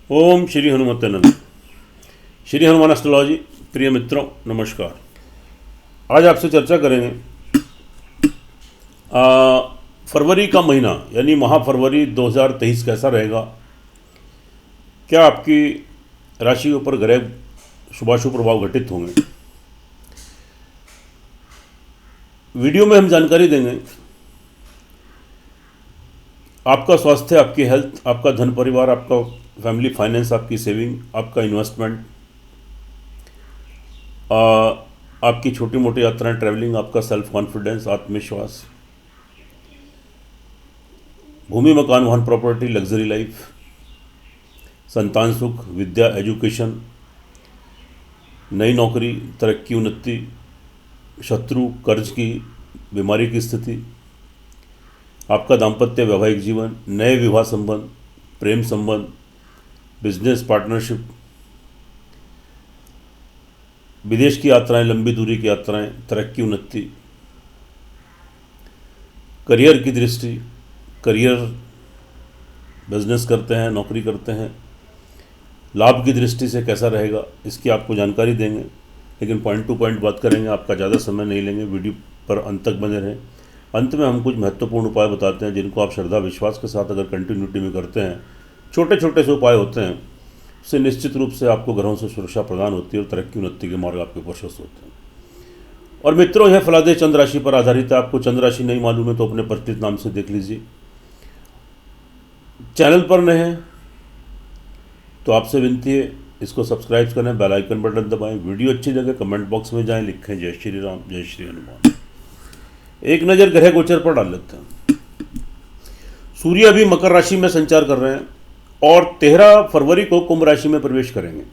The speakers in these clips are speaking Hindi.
ओम श्री हनुमते नमः। श्री हनुमान एस्ट्रोलॉजी। प्रिय मित्रों नमस्कार। आज आपसे चर्चा करेंगे फरवरी का महीना यानी माह फरवरी 2023 कैसा रहेगा। क्या आपकी राशि के ऊपर ग्रह शुभाशुभ प्रभाव घटित होंगे। वीडियो में हम जानकारी देंगे आपका स्वास्थ्य, आपकी हेल्थ, आपका धन परिवार, आपका फैमिली फाइनेंस, आपकी सेविंग, आपका इन्वेस्टमेंट, आपकी छोटी मोटी यात्राएं, ट्रैवलिंग, आपका सेल्फ कॉन्फिडेंस, आत्मविश्वास, भूमि मकान वाहन प्रॉपर्टी, लग्जरी लाइफ, संतान सुख, विद्या एजुकेशन, नई नौकरी, तरक्की उन्नति, शत्रु, कर्ज की, बीमारी की स्थिति, आपका दाम्पत्य वैवाहिक जीवन, नए विवाह संबंध, प्रेम संबंध, बिजनेस पार्टनरशिप, विदेश की यात्राएं, लंबी दूरी की यात्राएं, तरक्की उन्नति, करियर की दृष्टि, करियर, बिजनेस करते हैं, नौकरी करते हैं, लाभ की दृष्टि से कैसा रहेगा इसकी आपको जानकारी देंगे। लेकिन पॉइंट टू पॉइंट बात करेंगे, आपका ज़्यादा समय नहीं लेंगे, वीडियो पर अंत तक बने रहें। अंत में हम कुछ महत्वपूर्ण उपाय बताते हैं जिनको आप श्रद्धा विश्वास के साथ अगर कंटिन्यूटी में करते हैं, छोटे छोटे से उपाय होते हैं, उससे निश्चित रूप से आपको ग्रहों से सुरक्षा प्रदान होती है और तरक्की उन्नति के मार्ग आपके प्रशस्त होते हैं। और मित्रों, यह फलादेह चंद्र राशि पर आधारित है। आपको चंद्र राशि नहीं मालूम है तो अपने परिचित नाम से देख लीजिए। चैनल पर नए हैं तो आपसे विनती है इसको सब्सक्राइब करें, बेल आइकन बटन दबाएं, वीडियो अच्छी लगे कमेंट बॉक्स में जाएं, लिखें जय श्री राम, जय श्री हनुमान। एक नज़र ग्रह गोचर पर डाल लेते हैं। सूर्य अभी मकर राशि में संचार कर रहे हैं और 13 फरवरी को कुंभ राशि में प्रवेश करेंगे।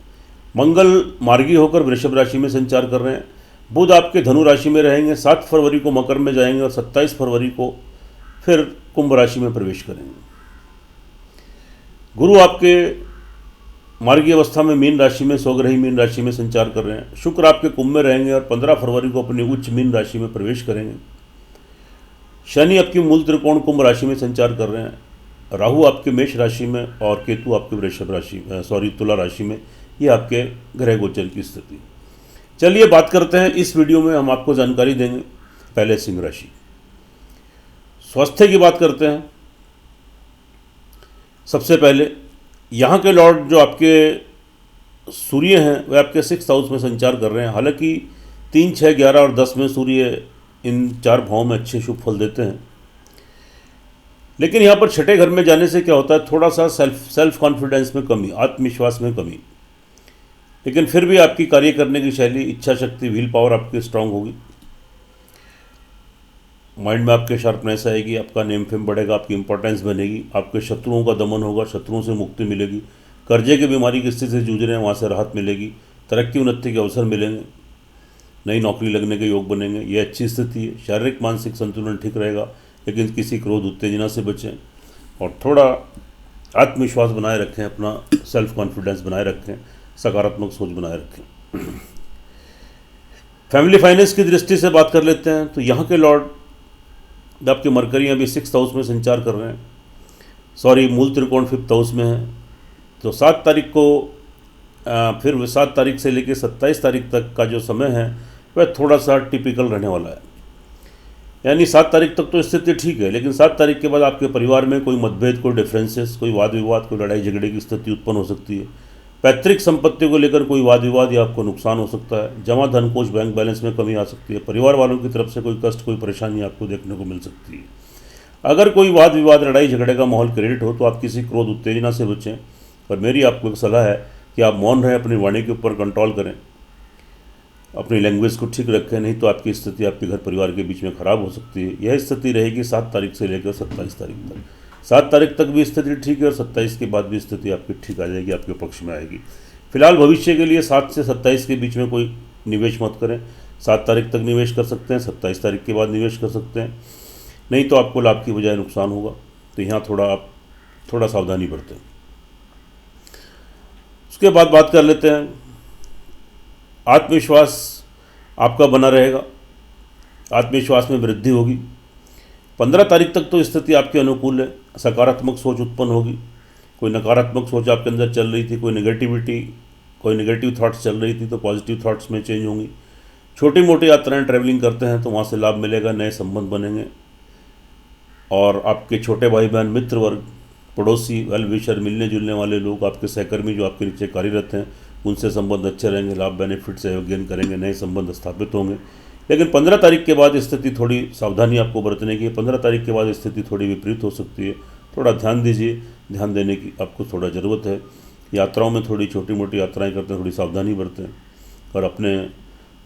मंगल मार्गी होकर वृषभ राशि में संचार कर रहे हैं। बुध आपके धनु राशि में रहेंगे, 7 फरवरी को मकर में जाएंगे और 27 फरवरी को फिर कुंभ राशि में प्रवेश करेंगे। गुरु आपके मार्गी अवस्था में मीन राशि में, स्वग्रही मीन राशि में संचार कर रहे हैं। शुक्र आपके कुंभ में रहेंगे और 15 फरवरी को अपनी उच्च मीन राशि में प्रवेश करेंगे। शनि आपकी मूल त्रिकोण कुंभ राशि में संचार कर रहे हैं। राहु आपके मेष राशि में और केतु आपके वृषभ राशि तुला राशि में। ये आपके ग्रह गोचर की स्थिति। चलिए बात करते हैं। इस वीडियो में हम आपको जानकारी देंगे पहले सिंह राशि। स्वास्थ्य की बात करते हैं। सबसे पहले यहाँ के लॉर्ड जो आपके सूर्य हैं वह आपके 6th हाउस में संचार कर रहे हैं। हालांकि 3, 6, 11 और 10 में सूर्य इन 4 भावों में अच्छे शुभ फल देते हैं, लेकिन यहाँ पर छठे घर में जाने से क्या होता है, थोड़ा सा सेल्फ कॉन्फिडेंस में कमी, आत्मविश्वास में कमी। लेकिन फिर भी आपकी कार्य करने की शैली, इच्छा शक्ति, व्हील पावर आपकी स्ट्रांग होगी। माइंड में आपके शार्पनेस आएगी, आपका नेम फेम बढ़ेगा, आपकी इंपॉर्टेंस बनेगी, आपके शत्रुओं का दमन होगा, शत्रुओं से मुक्ति मिलेगी, कर्जे की बीमारी की स्थिति से जूझ रहे हैं वहाँ से राहत मिलेगी, तरक्की उन्नति के अवसर मिलेंगे, नई नौकरी लगने के योग बनेंगे। ये अच्छी स्थिति है। शारीरिक मानसिक संतुलन ठीक रहेगा, लेकिन किसी क्रोध उत्तेजना से बचें और थोड़ा आत्मविश्वास बनाए रखें, अपना सेल्फ कॉन्फिडेंस बनाए रखें, सकारात्मक सोच बनाए रखें। फैमिली फाइनेंस की दृष्टि से बात कर लेते हैं तो यहाँ के लॉर्ड आपके मरकरी अभी 6th हाउस में संचार कर रहे हैं। मूल त्रिकोण 5th हाउस में है। तो 7 तारीख को फिर 7 तारीख से लेकर 27 तारीख तक का जो समय है वह थोड़ा सा टिपिकल रहने वाला है। यानी 7 तारीख तक तो स्थिति ठीक है, लेकिन 7 तारीख के बाद आपके परिवार में कोई मतभेद, कोई डिफरेंसेस, कोई वाद विवाद, कोई लड़ाई झगड़े की स्थिति उत्पन्न हो सकती है। पैतृक संपत्ति को लेकर कोई वाद विवाद या आपको नुकसान हो सकता है। जमा धन कोष बैंक बैलेंस में कमी आ सकती है। परिवार वालों की तरफ से कोई कष्ट, कोई परेशानी आपको देखने को मिल सकती है। अगर कोई वाद विवाद, लड़ाई झगड़े का माहौल क्रिएट हो तो आप किसी क्रोध उत्तेजना से बचें। और मेरी आपको एक सलाह है कि आप मौन रहें, अपनी वाणी के ऊपर कंट्रोल करें, अपनी लैंग्वेज को ठीक रखें, नहीं तो आपकी स्थिति आपके घर परिवार के बीच में खराब हो सकती है। यह स्थिति रहेगी 7 तारीख से लेकर 27 तारीख तक। 7 तारीख तक भी स्थिति ठीक है और 27 के बाद भी स्थिति आपकी ठीक आ जाएगी, आपके पक्ष में आएगी। फिलहाल भविष्य के लिए 7 से 27 के बीच में कोई निवेश मत करें। 7 तारीख तक निवेश कर सकते हैं, 27 तारीख के बाद निवेश कर सकते हैं, नहीं तो आपको लाभ की बजाय नुकसान होगा। तो यहाँ आप थोड़ा सावधानी बरतें। उसके बाद बात कर लेते हैं। आत्मविश्वास आपका बना रहेगा, आत्मविश्वास में वृद्धि होगी। 15 तारीख तक तो स्थिति आपके अनुकूल है, सकारात्मक सोच उत्पन्न होगी। कोई नकारात्मक सोच आपके अंदर चल रही थी, कोई नेगेटिव थॉट्स चल रही थी, तो पॉजिटिव थॉट्स में चेंज होंगी। छोटी मोटी यात्राएं ट्रैवलिंग करते हैं तो वहाँ से लाभ मिलेगा, नए संबंध बनेंगे। और आपके छोटे भाई बहन, मित्र वर्ग, पड़ोसी, वेल विशर, मिलने जुलने वाले लोग, आपके सहकर्मी जो आपके नीचे कार्यरत हैं, उनसे संबंध अच्छे रहेंगे, लाभ बेनिफिट सहयोग गेन करेंगे, नए संबंध स्थापित होंगे। लेकिन 15 तारीख के बाद स्थिति थोड़ी सावधानी आपको बरतने की है। 15 तारीख के बाद स्थिति थोड़ी विपरीत हो सकती है, थोड़ा ध्यान दीजिए। ध्यान देने की आपको थोड़ा ज़रूरत है। यात्राओं में थोड़ी छोटी मोटी यात्राएं करते हैं, थोड़ी सावधानी बरतें, और अपने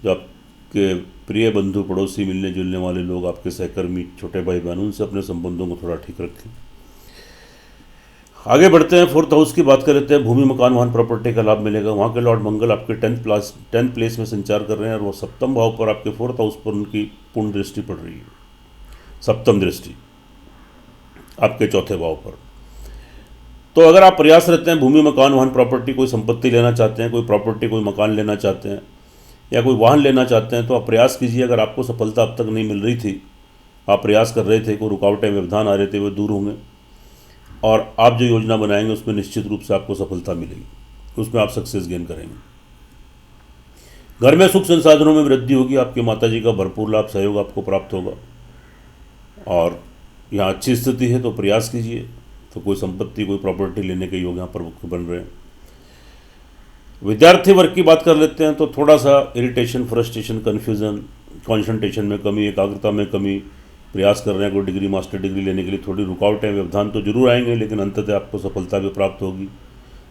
जो आपके प्रिय बंधु, पड़ोसी, मिलने जुलने वाले लोग, आपके सहकर्मी, छोटे भाई बहन, उनसे अपने संबंधों को थोड़ा ठीक रखें। आगे बढ़ते हैं, 4th हाउस की बात कर लेते हैं। भूमि, मकान, वाहन, प्रॉपर्टी का लाभ मिलेगा। वहाँ के लॉर्ड मंगल आपके 10th प्लेस में संचार कर रहे हैं, और वो सप्तम भाव पर, आपके 4th हाउस पर उनकी पूर्ण दृष्टि पड़ रही है, सप्तम दृष्टि आपके चौथे भाव पर। तो अगर आप प्रयासरत हैं, भूमि, मकान, वाहन, प्रॉपर्टी, कोई संपत्ति लेना चाहते हैं, कोई प्रॉपर्टी, कोई मकान लेना चाहते हैं, या कोई वाहन लेना चाहते हैं, तो आप प्रयास कीजिए। अगर आपको सफलता अब तक नहीं मिल रही थी, आप प्रयास कर रहे थे, कोई रुकावटें, व्यवधान आ रहे थे, वो दूर होंगे, और आप जो योजना बनाएंगे उसमें निश्चित रूप से आपको सफलता मिलेगी, उसमें आप सक्सेस गेन करेंगे। घर में सुख संसाधनों में वृद्धि होगी, आपके माताजी का भरपूर लाभ, सहयोग आपको प्राप्त होगा, और यहाँ अच्छी स्थिति है तो प्रयास कीजिए। तो कोई संपत्ति, कोई प्रॉपर्टी लेने के योग यहाँ पर बन रहे हैं। विद्यार्थी वर्ग की बात कर लेते हैं, तो थोड़ा सा इरिटेशन, फ्रस्ट्रेशन, कन्फ्यूज़न, कॉन्सेंट्रेशन में कमी, एकाग्रता में कमी, प्रयास कर रहे हैं कोई डिग्री, मास्टर डिग्री लेने के लिए, थोड़ी रुकावटें, व्यवधान तो जरूर आएंगे, लेकिन अंततः आपको सफलता भी प्राप्त होगी।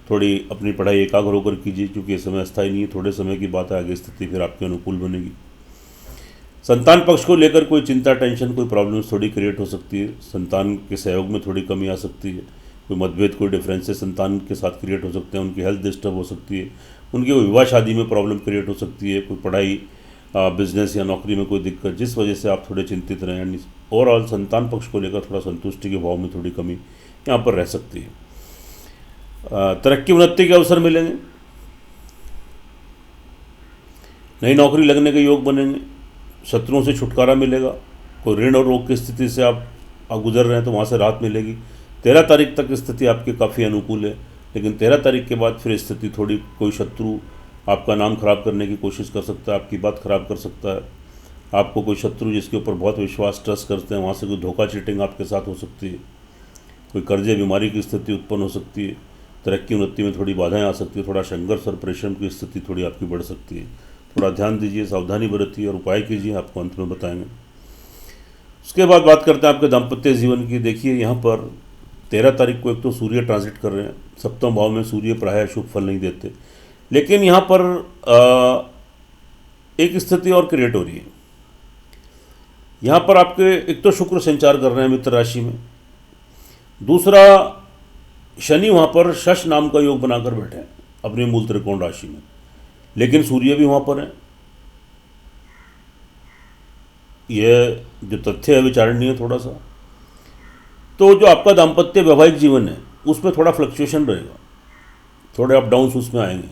थोड़ी अपनी पढ़ाई एकाग्र होकर कीजिए, क्योंकि ये समय अस्थायी नहीं है, थोड़े समय की बात है, आगे स्थिति फिर आपके अनुकूल बनेगी। संतान पक्ष को लेकर कोई चिंता, टेंशन, कोई प्रॉब्लम्स थोड़ी क्रिएट हो सकती है। संतान के सहयोग में थोड़ी कमी आ सकती है, कोई मतभेद, कोई डिफरेंसेस संतान के साथ क्रिएट हो सकते हैं, उनकी हेल्थ डिस्टर्ब हो सकती है, उनकी विवाह शादी में प्रॉब्लम क्रिएट हो सकती है, कोई पढ़ाई, बिजनेस या नौकरी में कोई दिक्कत, जिस वजह से आप थोड़े चिंतित रहें। यानी ओवरऑल संतान पक्ष को लेकर थोड़ा संतुष्टि के भाव में थोड़ी कमी यहाँ पर रह सकती है। तरक्की, उन्नति के अवसर मिलेंगे, नई नौकरी लगने के योग बनेंगे, शत्रुओं से छुटकारा मिलेगा, कोई ऋण और रोग की स्थिति से आप गुजर रहे हैं तो वहाँ से राहत मिलेगी। 13 तारीख तक स्थिति आपकी काफ़ी अनुकूल है, लेकिन 13 तारीख के बाद फिर स्थिति थोड़ी, कोई शत्रु आपका नाम खराब करने की कोशिश कर सकता है, आपकी बात खराब कर सकता है। आपको कोई शत्रु जिसके ऊपर बहुत विश्वास, ट्रस्ट करते हैं, वहाँ से कोई धोखा, चीटिंग आपके साथ हो सकती है। कोई कर्जे, बीमारी की स्थिति उत्पन्न हो सकती है। तरक्की, उन्नति में थोड़ी बाधाएं आ सकती है, थोड़ा संघर्ष और परिश्रम की स्थिति थोड़ी आपकी बढ़ सकती है। थोड़ा ध्यान दीजिए, सावधानी बरतिए और उपाय कीजिए, आपको अंत में बताएंगे। उसके बाद बात करते हैं आपके दाम्पत्य जीवन की। देखिए यहाँ पर 13 तारीख को एक तो सूर्य ट्रांजिट कर रहे हैं, सप्तम भाव में सूर्य प्रायः शुभ फल नहीं देते, लेकिन यहाँ पर एक स्थिति और क्रिएट हो रही है। यहाँ पर आपके एक तो शुक्र संचार कर रहे हैं मित्र राशि में, दूसरा शनि वहाँ पर शश नाम का योग बनाकर बैठे हैं अपने मूल त्रिकोण राशि में, लेकिन सूर्य भी वहाँ पर है। यह जो तथ्य है विचारणीय थोड़ा सा। तो जो आपका दाम्पत्य वैवाहिक जीवन है उसमें थोड़ा फ्लक्चुएशन रहेगा, थोड़े अप डाउन्स उसमें आएंगे।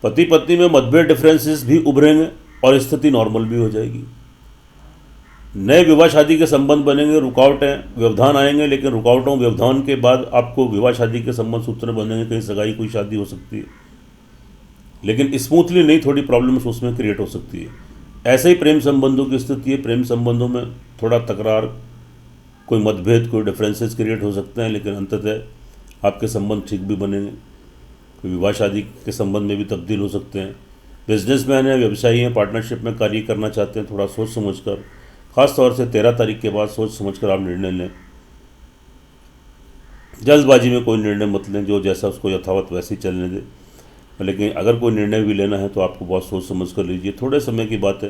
पति पत्नी में मतभेद, डिफरेंसेस भी उभरेंगे और स्थिति नॉर्मल भी हो जाएगी। नए विवाह शादी के संबंध बनेंगे, रुकावटें, व्यवधान आएंगे, लेकिन रुकावटों, व्यवधान के बाद आपको विवाह शादी के संबंध सूत्र बनेंगे, कहीं सगाई, कोई शादी हो सकती है, लेकिन स्मूथली नहीं, थोड़ी प्रॉब्लम्स उसमें क्रिएट हो सकती है। ऐसे ही प्रेम संबंधों की स्थिति है, प्रेम संबंधों में थोड़ा तकरार, कोई मतभेद, कोई डिफरेंसेस क्रिएट हो सकते हैं, लेकिन अंततः आपके संबंध ठीक भी बनेंगे। कोई विवाह शादी के संबंध में भी तब्दील हो सकते हैं। बिजनेसमैन हैं, व्यवसायी हैं, पार्टनरशिप में कार्य करना चाहते हैं, थोड़ा सोच समझकर, खास तौर से 13 तारीख के बाद सोच समझकर आप निर्णय लें। जल्दबाजी में कोई निर्णय मत लें, जो जैसा उसको यथावत वैसे ही चलने दें, लेकिन अगर कोई निर्णय भी लेना है तो आपको बहुत सोच समझ कर लीजिए। थोड़े समय की बात है,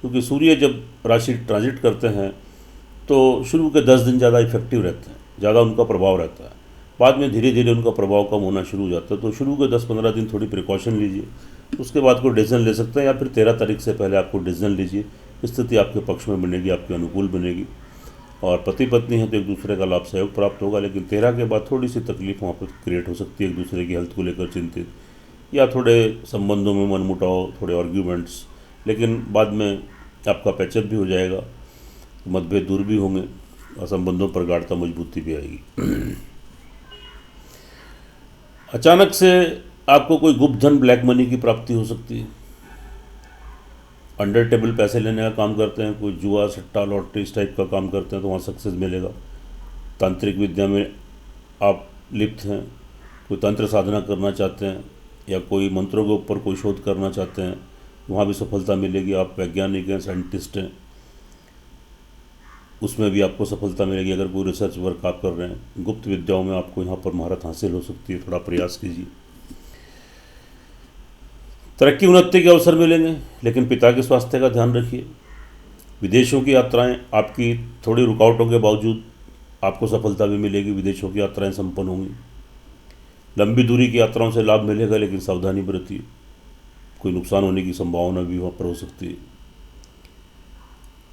क्योंकि सूर्य जब राशि ट्रांजिट करते हैं तो शुरू के 10 दिन ज़्यादा इफेक्टिव रहते हैं, ज़्यादा उनका प्रभाव रहता है, बाद में धीरे धीरे उनका प्रभाव कम होना शुरू हो जाता है। तो शुरू के 10-15 दिन थोड़ी प्रिकॉशन लीजिए, उसके बाद कोई डिसीजन ले सकते हैं, या फिर 13 तारीख से पहले आपको डिसीजन लीजिए। स्थिति आपके पक्ष में बनेगी, आपके अनुकूल बनेगी, और पति पत्नी है तो एक दूसरे का लाभ, सहयोग प्राप्त होगा। लेकिन 13 के बाद थोड़ी सी तकलीफ वहाँ पर क्रिएट हो सकती है, एक दूसरे की हेल्थ को लेकर चिंतित, या थोड़े संबंधों में मनमुटाव, थोड़े आर्ग्यूमेंट्स, लेकिन बाद में आपका पैचअप भी हो जाएगा, मतभेद दूर भी होंगे और संबंधों पर गाढ़ता, मजबूती भी आएगी। अचानक से आपको कोई गुप्त धन, ब्लैक मनी की प्राप्ति हो सकती है। अंडर टेबल पैसे लेने का काम करते हैं, कोई जुआ, सट्टा, लॉटरी इस टाइप का काम करते हैं तो वहाँ सक्सेस मिलेगा। तांत्रिक विद्या में आप लिप्त हैं, कोई तंत्र साधना करना चाहते हैं या कोई मंत्रों के ऊपर कोई शोध करना चाहते हैं, वहाँ भी सफलता मिलेगी। आप वैज्ञानिक हैं, साइंटिस्ट हैं, उसमें भी आपको सफलता मिलेगी। अगर कोई रिसर्च वर्क आप कर रहे हैं, गुप्त विद्याओं में आपको यहाँ पर महारत हासिल हो सकती है, थोड़ा प्रयास कीजिए। तरक्की उन्नति के अवसर मिलेंगे, लेकिन पिता के स्वास्थ्य का ध्यान रखिए। विदेशों की यात्राएं आपकी थोड़ी रुकावटों के बावजूद आपको सफलता भी मिलेगी, विदेशों की यात्राएं संपन्न होंगी। लंबी दूरी की यात्राओं से लाभ मिलेगा, लेकिन सावधानी बरतिए, कोई नुकसान होने की संभावना भी वहाँ पर हो सकती है।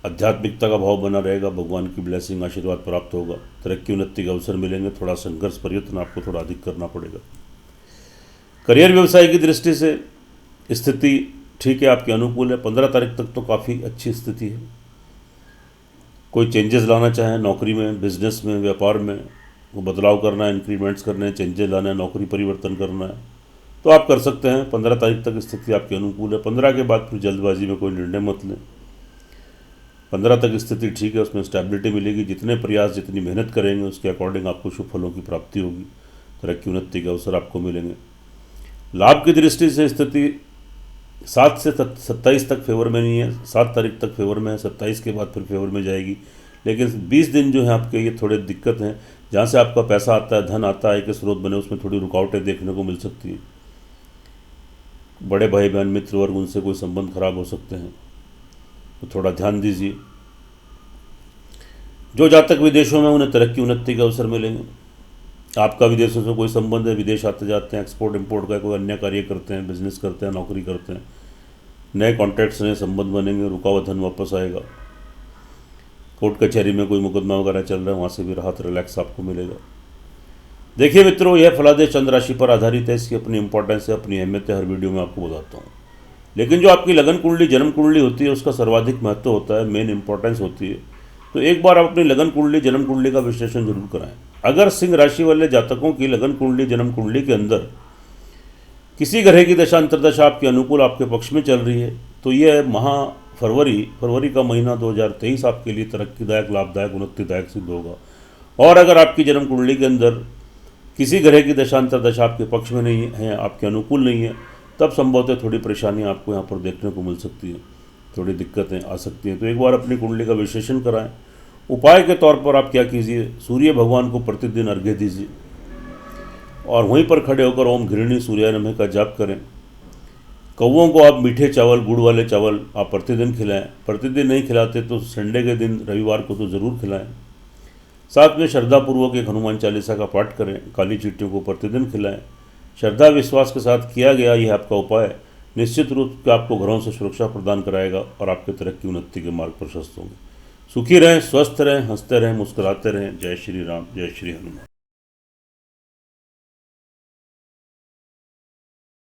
आध्यात्मिकता का भाव बना रहेगा, भगवान की ब्लेसिंग, आशीर्वाद प्राप्त होगा। तरक्की उन्नति के अवसर मिलेंगे, थोड़ा संघर्ष प्रयत्न आपको थोड़ा अधिक करना पड़ेगा। करियर व्यवसाय की दृष्टि से स्थिति ठीक है, आपके अनुकूल है। 15 तारीख तक तो काफ़ी अच्छी स्थिति है। कोई चेंजेस लाना चाहें नौकरी में, बिजनेस में, व्यापार में, वो बदलाव करना है, इंक्रीमेंट्स करने हैं, चेंजेस लाना है, नौकरी परिवर्तन करना है, तो आप कर सकते हैं। 15 तारीख तक स्थिति आपके अनुकूल है। 15 के बाद फिर जल्दबाजी में कोई निर्णय मत लें। 15 तक स्थिति ठीक है, उसमें स्टेबिलिटी मिलेगी। जितने प्रयास, जितनी मेहनत करेंगे उसके अकॉर्डिंग आपको शुभ फलों की प्राप्ति होगी, तरक्की उन्नति के अवसर आपको मिलेंगे। लाभ की दृष्टि से स्थिति 7 से 27 तक फेवर में नहीं है। 7 तारीख तक फेवर में है, 27 के बाद फिर फेवर में जाएगी। लेकिन 20 दिन जो है आपके ये थोड़े दिक्कत हैं। जहाँ से आपका पैसा आता है, धन आता है, के स्रोत बने, उसमें थोड़ी रुकावटें देखने को मिल सकती हैं। बड़े भाई बहन, मित्र वर्ग, उनसे कोई संबंध खराब हो सकते हैं, तो थोड़ा ध्यान दीजिए। जो जातक विदेशों में, उन्हें तरक्की उन्नति के अवसर मिलेंगे। आपका विदेशों से कोई संबंध है, विदेश आते जाते हैं, एक्सपोर्ट इंपोर्ट का कोई अन्य कार्य करते हैं, बिजनेस करते हैं, नौकरी करते हैं, नए कॉन्टैक्ट्स, नए संबंध बनेंगे, रुका हुआ धन वापस आएगा। कोर्ट कचहरी में कोई मुकदमा वगैरह चल रहा है, वहाँ से भी राहत, रिलैक्स आपको मिलेगा। देखिए मित्रों, यह फलादेश चंद्र राशि पर आधारित है। इसकी अपनी इंपॉर्टेंस है, अपनी अहमियत है, हर वीडियो में आपको बताता हूँ। लेकिन जो आपकी लगन कुंडली, जन्म कुंडली होती है, उसका सर्वाधिक महत्व होता है, मेन इंपॉर्टेंस होती है। तो एक बार आप अपनी लगन कुंडली, जन्म कुंडली का विश्लेषण जरूर कराएं। अगर सिंह राशि वाले जातकों की लगन कुंडली, जन्म कुंडली के अंदर किसी ग्रह की दशा अंतर्दशा आपके अनुकूल, आपके पक्ष में चल रही है, तो यह फरवरी का महीना 2023 आपके लिए तरक्कीदायक, लाभदायक, उन्नतिदायक सिद्ध होगा। और अगर आपकी जन्म कुंडली के अंदर किसी ग्रह की दशा अंतर्दशा आपके पक्ष में नहीं है, आपके अनुकूल नहीं है, तब संभवतः थोड़ी परेशानी आपको यहाँ पर देखने को मिल सकती है, थोड़ी दिक्कतें आ सकती हैं। तो एक बार अपनी कुंडली का विश्लेषण कराएं। उपाय के तौर पर आप क्या कीजिए, सूर्य भगवान को प्रतिदिन अर्घ्य दीजिए और वहीं पर खड़े होकर ओम घृणी सूर्याय नमः का जाप करें। कौवों को आप मीठे चावल, गुड़ वाले चावल आप प्रतिदिन खिलाएं। प्रतिदिन नहीं खिलाते तो संडे के दिन, रविवार को तो ज़रूर खिलाएं। साथ में श्रद्धापूर्वक एक हनुमान चालीसा का पाठ करें। काली चींटियों को प्रतिदिन खिलाएं। श्रद्धा विश्वास के साथ किया गया यह आपका उपाय निश्चित रूप से आपको घरों से सुरक्षा प्रदान कराएगा और आपके तरक्की उन्नति के मार्ग प्रशस्त होंगे। सुखी रहें, स्वस्थ रहें, हंसते रहें, मुस्कुराते रहें। जय श्री राम, जय श्री हनुमान।